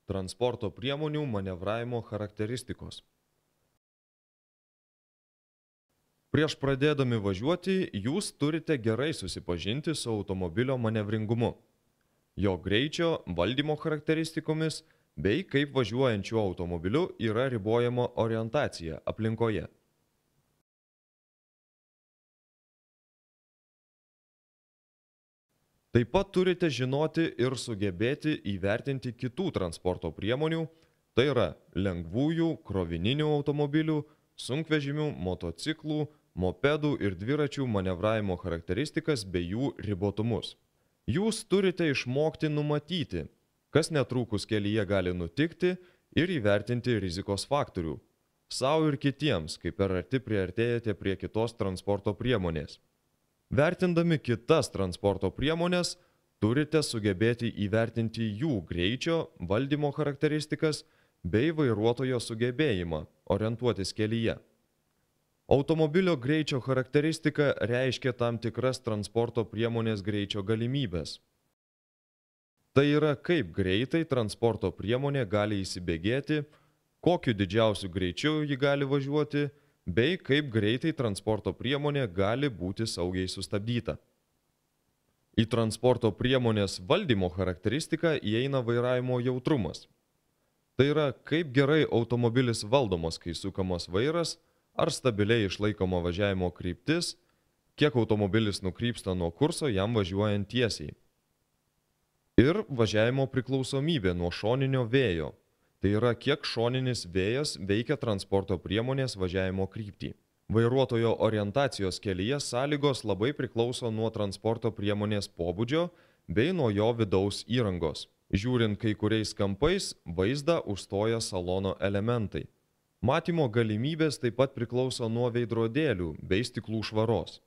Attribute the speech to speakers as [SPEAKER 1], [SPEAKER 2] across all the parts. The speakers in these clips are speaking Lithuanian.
[SPEAKER 1] Transporto priemonių manevravimo charakteristikos. Prieš pradėdami važiuoti, jūs turite gerai susipažinti su automobilio manevringumu, jo greičio, valdymo charakteristikomis bei kaip važiuojančiu automobiliu yra ribojama orientacija aplinkoje. Taip pat turite žinoti ir sugebėti įvertinti kitų transporto priemonių, tai yra lengvųjų, krovininių automobilių, sunkvežimių, motociklų, mopedų ir dviračių manevravimo charakteristikas bei jų ribotumus. Jūs turite išmokti numatyti, kas netrukus kelyje gali nutikti ir įvertinti rizikos faktorių, savo ir kitiems, kai per arti priartėjate prie kitos transporto priemonės. Vertindami kitas transporto priemonės, turite sugebėti įvertinti jų greičio, valdymo charakteristikas bei vairuotojo sugebėjimą orientuotis kelyje. Automobilio greičio charakteristika reiškia tam tikras transporto priemonės greičio galimybės. Tai yra, kaip greitai transporto priemonė gali įsibėgėti, kokiu didžiausiu greičiu ji gali važiuoti, bei kaip greitai transporto priemonė gali būti saugiai sustabdyta. Į transporto priemonės valdymo charakteristiką įeina vairavimo jautrumas. Tai yra, kaip gerai automobilis valdomas, kai sukamas vairas, ar stabiliai išlaikoma važiavimo kryptis, kiek automobilis nukrypsta nuo kurso jam važiuojant tiesiai. Ir važiavimo priklausomybė nuo šoninio vėjo. Tai yra, kiek šoninis vėjas veikia transporto priemonės važiavimo kryptį. Vairuotojo orientacijos kelyje sąlygos labai priklauso nuo transporto priemonės pobūdžio bei nuo jo vidaus įrangos. Žiūrint kai kuriais kampais, vaizdą užstoja salono elementai. Matymo galimybės taip pat priklauso nuo veidrodėlių bei stiklų švaros.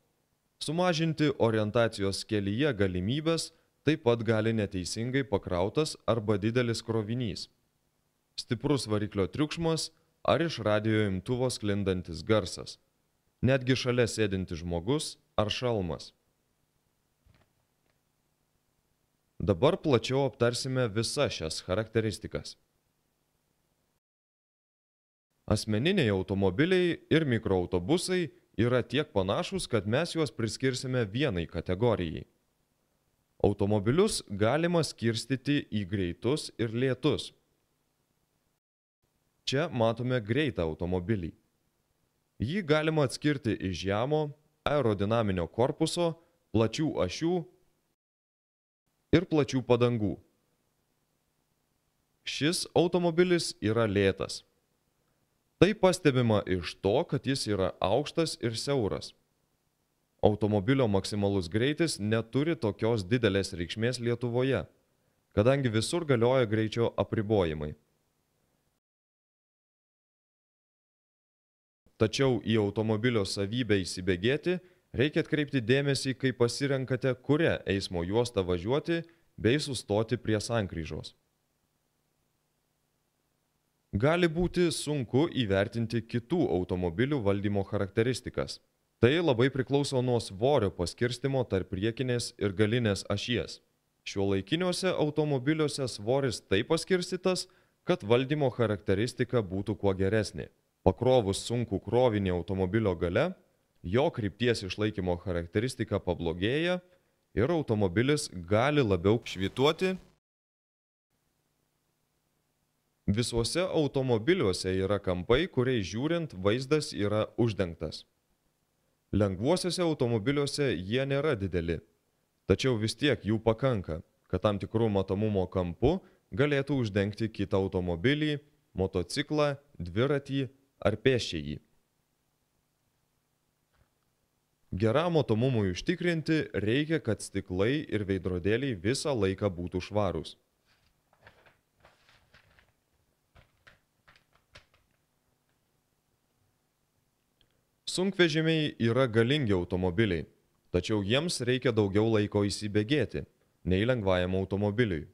[SPEAKER 1] Sumažinti orientacijos kelyje galimybės taip pat gali neteisingai pakrautas arba didelis krovinys. Stiprus variklio triukšmas ar iš radijo imtuvo sklindantis garsas, netgi šalia sėdintis žmogus ar šalmas. Dabar plačiau aptarsime visas šias charakteristikas. Asmeniniai automobiliai ir mikroautobusai yra tiek panašus, kad mes juos priskirsime vienai kategorijai. Automobilius galima skirstyti į greitus ir lėtus. Čia matome greitą automobilį. Jį galima atskirti iš žemo, aerodinaminio korpuso, plačių ašių ir plačių padangų. Šis automobilis yra lėtas. Tai pastebima iš to, kad jis yra aukštas ir siauras. Automobilio maksimalus greitis neturi tokios didelės reikšmės Lietuvoje, kadangi visur galioja greičio apribojimai. Tačiau į automobilio savybę įsibėgėti reikia atkreipti dėmesį, kai pasirenkate, kuria eismo juosta važiuoti bei sustoti prie sankryžos. Gali būti sunku įvertinti kitų automobilių valdymo charakteristikas. Tai labai priklauso nuo svorio paskirstimo tarp priekinės ir galinės ašies. Šiuolaikiniuose automobiliuose svoris taip paskirstytas, kad valdymo charakteristika būtų kuo geresnė. Pakrovus sunkų krovinį automobilio gale, jo krypties išlaikymo charakteristika pablogėja ir automobilis gali labiau švytuoti. Visuose automobiliuose yra kampai, kuriais žiūrint vaizdas yra uždengtas. Lengvuosiuose automobiliuose jie nėra dideli, tačiau vis tiek jų pakanka, kad tam tikrų matomumo kampu galėtų uždengti kitą automobilį, motociklą, dviratį ar pėsčiąjį. Geram matomumui užtikrinti reikia, kad stiklai ir veidrodėliai visą laiką būtų švarūs. Sunkvežimiai yra galingi automobiliai, tačiau jiems reikia daugiau laiko įsibėgėti, nei lengvajam automobiliui.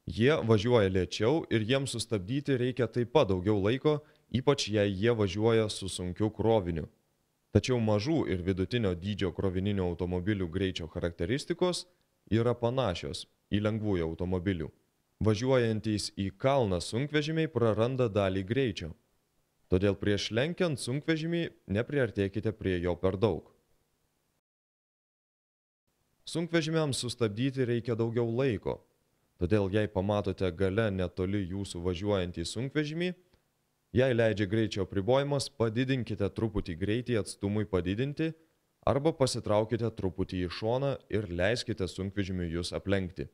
[SPEAKER 1] Jie važiuoja lėčiau ir jiems sustabdyti reikia taip pat daugiau laiko, ypač jei jie važiuoja su sunkiu kroviniu. Tačiau mažų ir vidutinio dydžio krovininių automobilių greičio charakteristikos yra panašios į lengvųjų automobilių. Važiuojantys į kalną sunkvežimiai praranda dalį greičio. Todėl prieš lenkiant sunkvežimį nepriartėkite prie jo per daug. Sunkvežimiams sustabdyti reikia daugiau laiko. Todėl jei pamatote gale netoli jūsų važiuojantį sunkvežimį, jei leidžia greičio apribojimas, padidinkite truputį greitį atstumui padidinti arba pasitraukite truputį į šoną ir leiskite sunkvežimiui jūs aplenkti.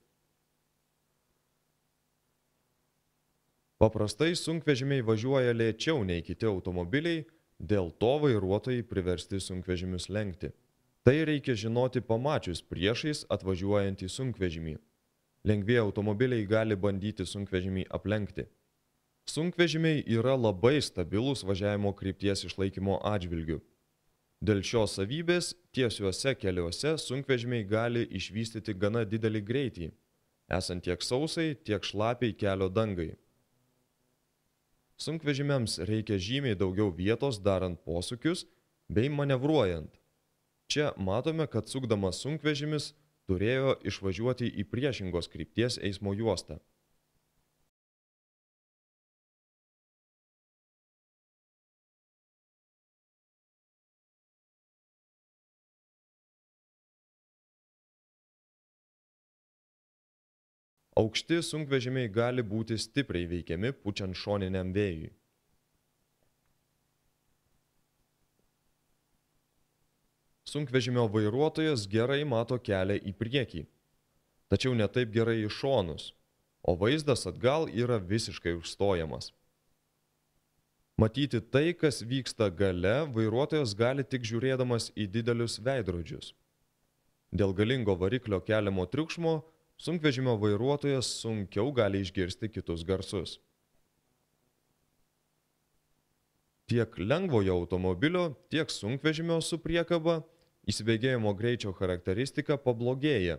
[SPEAKER 1] Paprastai sunkvežimiai važiuoja lėčiau nei kiti automobiliai, dėl to vairuotojai priversti sunkvežimius lenkti. Tai reikia žinoti pamačius priešais atvažiuojantį sunkvežimį. Lengvieji automobiliai gali bandyti sunkvežimį aplenkti. Sunkvežimiai yra labai stabilūs važiavimo krypties išlaikymo atžvilgiu. Dėl šios savybės tiesiuose keliuose sunkvežimiai gali išvystyti gana didelį greitį, esant tiek sausai, tiek šlapiai kelio dangai. Sunkvežimiams reikia žymiai daugiau vietos darant posūkius bei manevruojant. Čia matome, kad sukdamas sunkvežimis turėjo išvažiuoti į priešingos krypties eismo juostą. Aukšti sunkvežimiai gali būti stipriai veikiami pučiant šoniniam vėjui. Sunkvežimio vairuotojas gerai mato kelią į priekį, tačiau ne taip gerai į šonus, o vaizdas atgal yra visiškai užstojamas. Matyti tai, kas vyksta gale, vairuotojas gali tik žiūrėdamas į didelius veidrodžius. Dėl galingo variklio keliamo triukšmo sunkvežimio vairuotojas sunkiau gali išgirsti kitus garsus. Tiek lengvojo automobilio, tiek sunkvežimio su priekaba įsibėgėjimo greičio charakteristika pablogėja,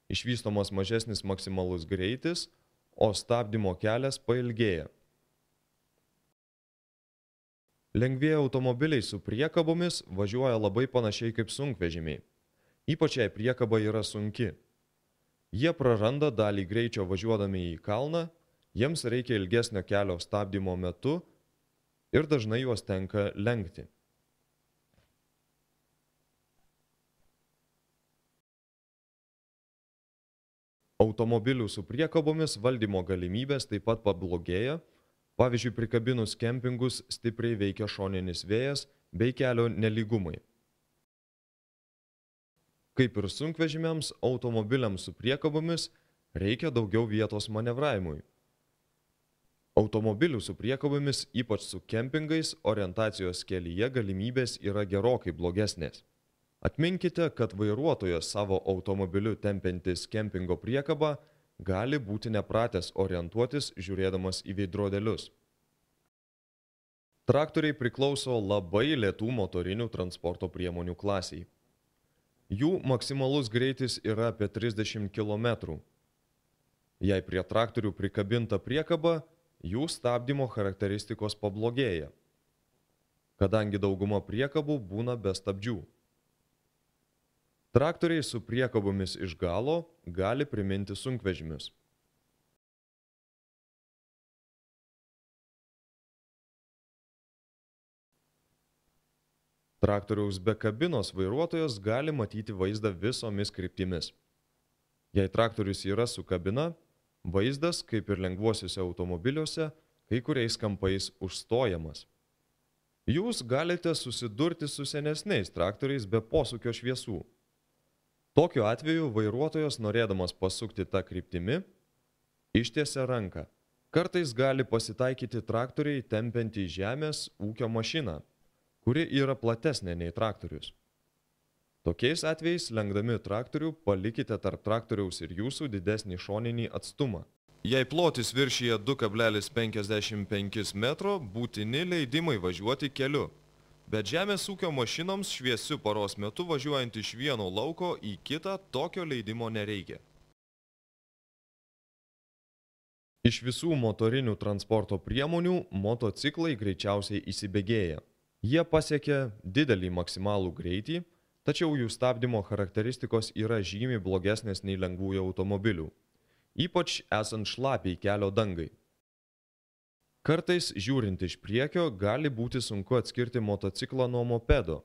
[SPEAKER 1] išvystomas mažesnis maksimalus greitis, o stabdymo kelias pailgėja. Lengvieji automobiliai su priekabomis važiuoja labai panašiai kaip sunkvežimiai, ypač jei priekaba yra sunki. Jie praranda dalį greičio važiuodami į kalną, jiems reikia ilgesnio kelio stabdymo metu ir dažnai juos tenka lenkti. Automobilių su priekabomis valdymo galimybės taip pat pablogėja, pavyzdžiui, prikabinus kempingus stipriai veikia šoninis vėjas bei kelio nelygumai. Kaip ir sunkvežimiams, automobiliams su priekabomis reikia daugiau vietos manevravimui. Automobilių su priekabomis, ypač su kempingais, orientacijos kelyje galimybės yra gerokai blogesnės. Atminkite, kad vairuotojas savo automobiliu tempiantis kempingo priekabą gali būti nepratęs orientuotis žiūrėdamas į veidrodėlius. Traktoriai priklauso labai lėtų motorinių transporto priemonių klasiai. Jų maksimalus greitis yra apie 30 km. Jei prie traktorių prikabinta priekaba, jų stabdymo charakteristikos pablogėja, kadangi dauguma priekabų būna be stabdžių. Traktoriai su priekabomis iš galo gali priminti sunkvežimius. Traktoriaus be kabinos vairuotojas gali matyti vaizdą visomis kryptimis. Jei traktorius yra su kabina, vaizdas, kaip ir lengvuosiuose automobiliuose, kai kuriais kampais užstojamas. Jūs galite susidurti su senesniais traktoriais be posūkio šviesų. Tokiu atveju vairuotojas, norėdamas pasukti tą kryptimi, ištiesia ranką. Kartais gali pasitaikyti traktoriai tempiantį žemės ūkio mašiną, kuri yra platesnė nei traktorius. Tokiais atvejais, lenkdami traktorių, palikite tarp traktoriaus ir jūsų didesnį šoninį atstumą. Jei plotis viršyje 2,55 metro, būtini leidimai važiuoti keliu, bet žemės ūkio mašinoms šviesiu paros metu važiuojant iš vieno lauko į kitą tokio leidimo nereikia. Iš visų motorinių transporto priemonių motociklai greičiausiai įsibėgėja. Jie pasiekia didelį maksimalų greitį, tačiau jų stabdymo charakteristikos yra žymiai blogesnės nei lengvųjų automobilių. ypač esant šlapiai kelio dangai. Kartais, žiūrint iš priekio, gali būti sunku atskirti motociklą nuo mopedo.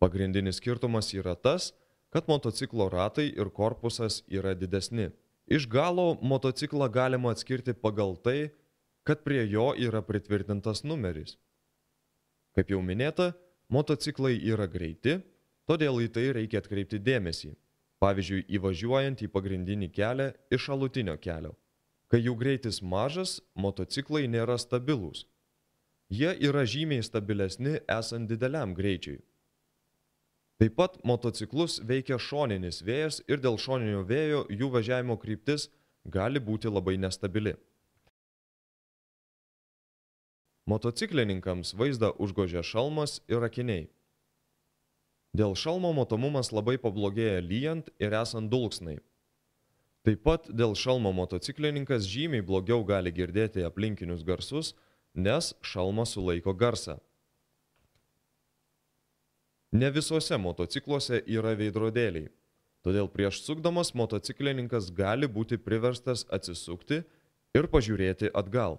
[SPEAKER 1] Pagrindinis skirtumas yra tas, kad motociklo ratai ir korpusas yra didesni. Iš galo motociklą galima atskirti pagal tai, kad prie jo yra pritvirtintas numeris. Kaip jau minėta, motociklai yra greiti, todėl į tai reikia atkreipti dėmesį, pavyzdžiui, įvažiuojant į pagrindinį kelią iš šalutinio kelio. Kai jų greitis mažas, motociklai nėra stabilūs. Jie yra žymiai stabilesni esant dideliam greičiui. Taip pat motociklus veikia šoninis vėjas ir dėl šoninio vėjo jų važiavimo kryptis gali būti labai nestabili. Motociklininkams vaizdą užgožia šalmas ir akiniai. Dėl šalmo matomumas labai pablogėja lyjant ir esant dulksnai. Taip pat dėl šalmo motociklininkas žymiai blogiau gali girdėti aplinkinius garsus, nes šalmas sulaiko garsą. Ne visuose motocikluose yra veidrodėliai, todėl prieš sukdamas motociklininkas gali būti priverstas atsisukti ir pažiūrėti atgal.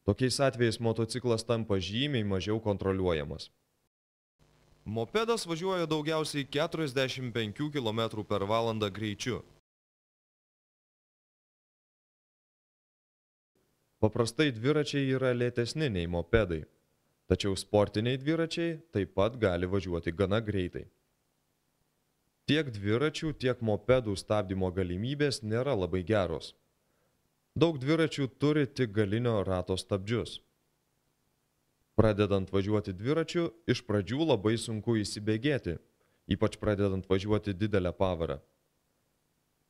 [SPEAKER 1] Tokiais atvejais motociklas tampa žymiai mažiau kontroliuojamas. Mopedas važiuoja daugiausiai 45 km/h greičiu. Paprastai dviračiai yra lėtesni nei mopedai, tačiau sportiniai dviračiai taip pat gali važiuoti gana greitai. Tiek dviračių, tiek mopedų stabdymo galimybės nėra labai geros. Daug dviračių turi tik galinio rato stabdžius. Pradedant važiuoti dviračiu, iš pradžių labai sunku įsibėgėti, ypač pradedant važiuoti didelę pavarą.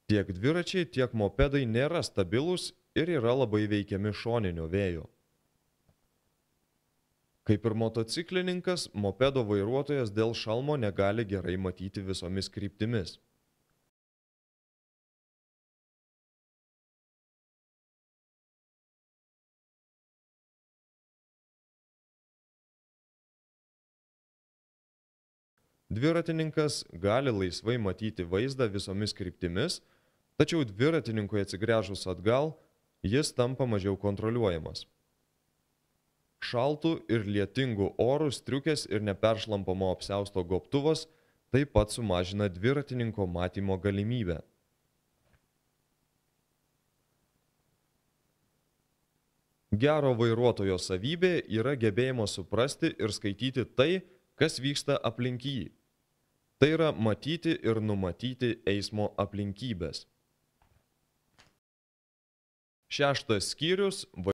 [SPEAKER 1] Tiek dviračiai, tiek mopedai nėra stabilūs ir yra labai veikiami šoninio vėjo. Kaip ir motociklininkas, mopedo vairuotojas dėl šalmo negali gerai matyti visomis kryptimis. Dviratininkas gali laisvai matyti vaizdą visomis kryptimis, tačiau dviratininkui atsigręžus atgal, jis tampa mažiau kontroliuojamas. Šaltų ir lietingų orų striukės ir neperšlampamo apsiausto gobtuvas taip pat sumažina dviratininko matymo galimybę. Gero vairuotojo savybė yra gebėjimas suprasti ir skaityti tai, kas vyksta aplink jį. Tai yra matyti ir numatyti eismo aplinkybės. 6 skyrius